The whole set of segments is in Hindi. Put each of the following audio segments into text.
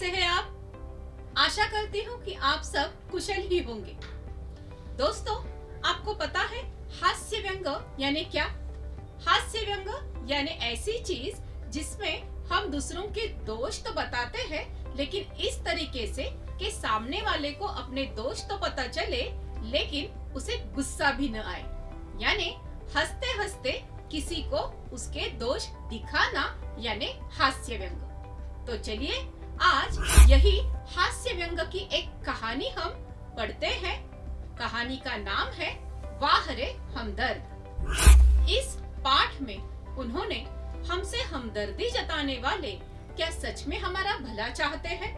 कैसे हैं आप? आशा करती हूँ कि आप सब कुशल ही होंगे। दोस्तों, आपको पता है हास्य व्यंग यानी क्या? हास्य व्यंग यानी ऐसी चीज जिसमें हम दूसरों के दोष तो बताते हैं, लेकिन इस तरीके से कि सामने वाले को अपने दोष तो पता चले लेकिन उसे गुस्सा भी न आए, यानी हंसते हंसते किसी को उसके दोष दिखाना यानी हास्य व्यंग। तो चलिए आज यही हास्य व्यंग की एक कहानी हम पढ़ते हैं। कहानी का नाम है वाह रे हमदर्द। इस पाठ में उन्होंने हमसे हमदर्दी जताने वाले क्या सच में हमारा भला चाहते हैं?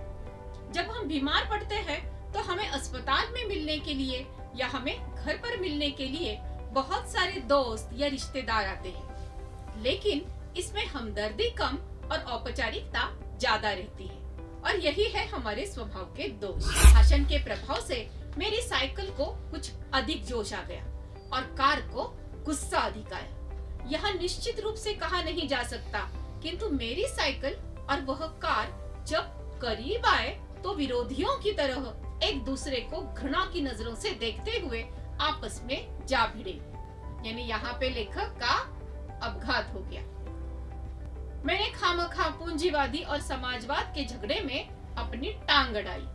जब हम बीमार पड़ते हैं तो हमें अस्पताल में मिलने के लिए या हमें घर पर मिलने के लिए बहुत सारे दोस्त या रिश्तेदार आते हैं, लेकिन इसमें हमदर्दी कम और औपचारिकता ज्यादा रहती है। और यही है हमारे स्वभाव के दोष। भाषण के प्रभाव से मेरी साइकिल को कुछ अधिक जोश आ गया और कार को गुस्सा अधिक आया। यह निश्चित रूप से कहा नहीं जा सकता, किंतु मेरी साइकिल और वह कार जब करीब आए तो विरोधियों की तरह एक दूसरे को घृणा की नजरों से देखते हुए आपस में जा भिड़े, यानी यहाँ पे लेखक का अपघात हो गया। मैंने खामखा पूंजीवादी और समाजवाद के झगड़े में अपनी टांग अड़ाई,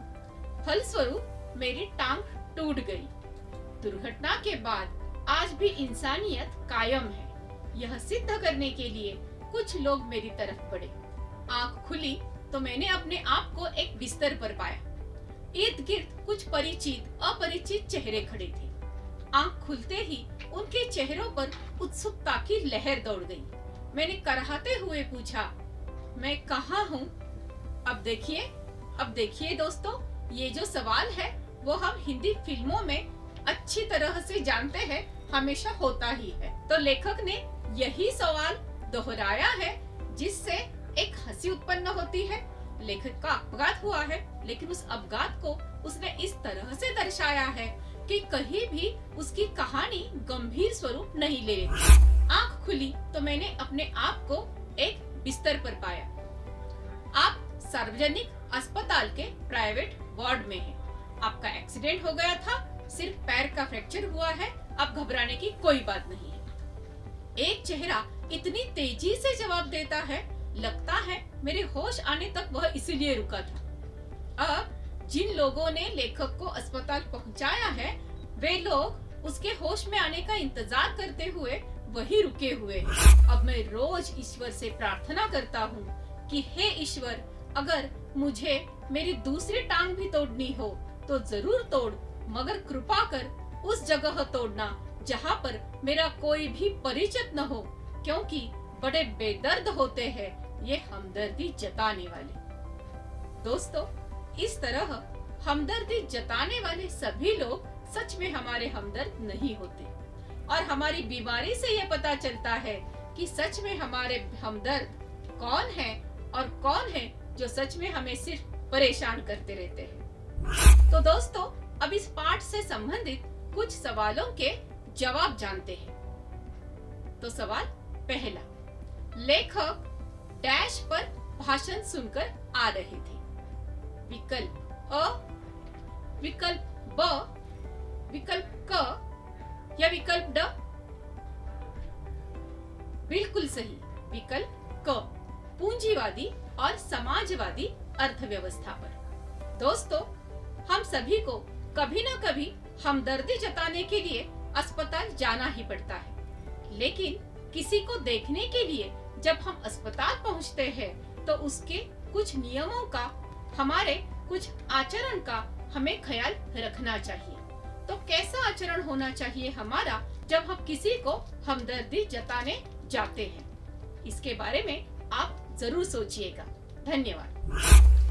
फलस्वरूप मेरी टांग टूट गई। दुर्घटना के बाद आज भी इंसानियत कायम है, यह सिद्ध करने के लिए कुछ लोग मेरी तरफ बढ़े। आंख खुली तो मैंने अपने आप को एक बिस्तर पर पाया। इर्द गिर्द कुछ परिचित अपरिचित चेहरे खड़े थे। आंख खुलते ही उनके चेहरों पर उत्सुकता की लहर दौड़ गई। मैंने कराहते हुए पूछा, मैं कहाँ हूँ? अब देखिए दोस्तों, ये जो सवाल है वो हम हिंदी फिल्मों में अच्छी तरह से जानते हैं, हमेशा होता ही है। तो लेखक ने यही सवाल दोहराया है जिससे एक हंसी उत्पन्न होती है। लेखक का अपघात हुआ है, लेकिन उस अपघात को उसने इस तरह से दर्शाया है कि कहीं भी उसकी कहानी गंभीर स्वरूप नहीं ले रही। आंख खुली तो मैंने अपने आप को एक बिस्तर पर पाया। आप सार्वजनिक अस्पताल के प्राइवेट वार्ड में हैं। आपका एक्सीडेंट हो गया था, सिर्फ पैर का फ्रैक्चर हुआ है, अब घबराने की कोई बात नहीं है। एक चेहरा इतनी तेजी से जवाब देता है, लगता है मेरे होश आने तक वह इसीलिए रुका था। अब जिन लोगों ने लेखक को अस्पताल पहुंचाया है, वे लोग उसके होश में आने का इंतजार करते हुए वही रुके हुए हैं। अब मैं रोज ईश्वर से प्रार्थना करता हूँ कि हे ईश्वर, अगर मुझे मेरी दूसरी टांग भी तोड़नी हो तो जरूर तोड़, मगर कृपा कर उस जगह तोड़ना जहाँ पर मेरा कोई भी परिचित न हो, क्योंकि बड़े बेदर्द होते हैं ये हमदर्दी जताने वाले। दोस्तों, इस तरह हमदर्दी जताने वाले सभी लोग सच में हमारे हमदर्द नहीं होते, और हमारी बीमारी से ये पता चलता है कि सच में हमारे हमदर्द कौन है और कौन है जो सच में हमें सिर्फ परेशान करते रहते हैं। तो दोस्तों, अब इस पाठ से संबंधित कुछ सवालों के जवाब जानते हैं। तो सवाल पहला, लेखक डैश पर भाषण सुनकर आ रहे थे। विकल्प अ, विकल्प ब, विकल्प क या विकल्प ड? बिल्कुल सही, विकल्प क, पूंजीवादी और समाजवादी अर्थव्यवस्था पर। दोस्तों, हम सभी को कभी न कभी हमदर्दी जताने के लिए अस्पताल जाना ही पड़ता है, लेकिन किसी को देखने के लिए जब हम अस्पताल पहुंचते हैं तो उसके कुछ नियमों का, हमारे कुछ आचरण का हमें ख्याल रखना चाहिए। तो कैसा आचरण होना चाहिए हमारा जब हम किसी को हमदर्दी जताने जाते हैं? इसके बारे में आप जरूर सोचिएगा। धन्यवाद।